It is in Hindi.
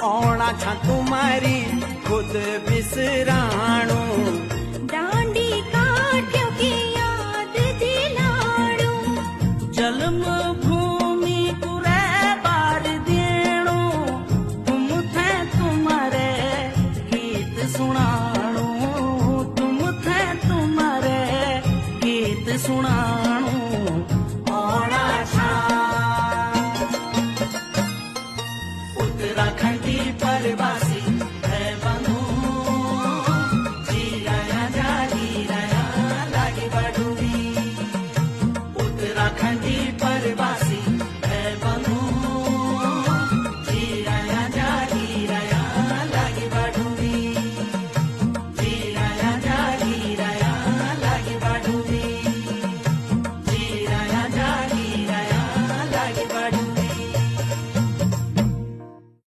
औणा छा तुम्हारी खुद बिसराणू डांडी काठियों की याद दिलाड़ू जन्म भूमि कुरे बार देणो तुम थे तुम्हारे गीत सुनाणू तुम थे तुम्हारे गीत सुनाणू औणा छा उत्तराखंडी परवासी